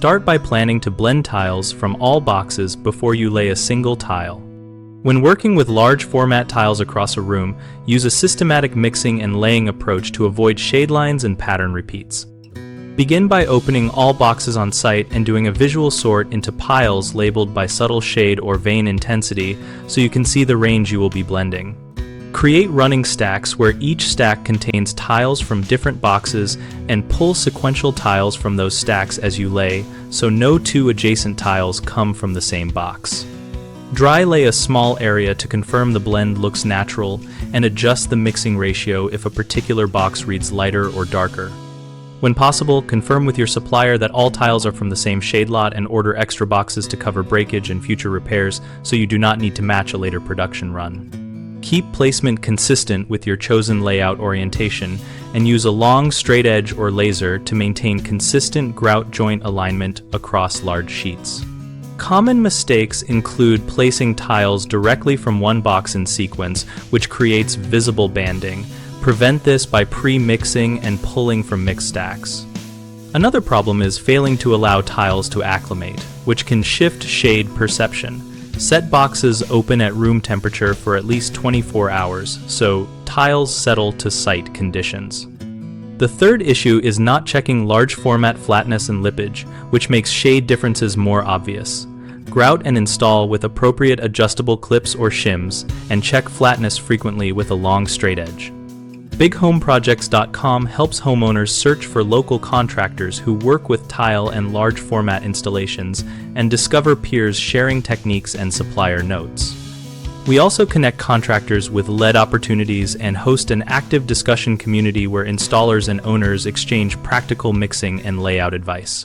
Start by planning to blend tiles from all boxes before you lay a single tile. When working with large format tiles across a room, use a systematic mixing and laying approach to avoid shade lines and pattern repeats. Begin by opening all boxes on site and doing a visual sort into piles labeled by subtle shade or vein intensity so you can see the range you will be blending. Create running stacks where each stack contains tiles from different boxes and pull sequential tiles from those stacks as you lay, so no two adjacent tiles come from the same box. Dry lay a small area to confirm the blend looks natural and adjust the mixing ratio if a particular box reads lighter or darker. When possible, confirm with your supplier that all tiles are from the same shade lot and order extra boxes to cover breakage and future repairs so you do not need to match a later production run. Keep placement consistent with your chosen layout orientation and use a long straight edge or laser to maintain consistent grout joint alignment across large sheets. Common mistakes include placing tiles directly from one box in sequence, which creates visible banding. Prevent this by pre-mixing and pulling from mixed stacks. Another problem is failing to allow tiles to acclimate, which can shift shade perception. Set boxes open at room temperature for at least 24 hours, so tiles settle to site conditions. The third issue is not checking large format flatness and lippage, which makes shade differences more obvious. Grout and install with appropriate adjustable clips or shims, and check flatness frequently with a long straight edge. BigHomeProjects.com helps homeowners search for local contractors who work with tile and large format installations and discover peers sharing techniques and supplier notes. We also connect contractors with lead opportunities and host an active discussion community where installers and owners exchange practical mixing and layout advice.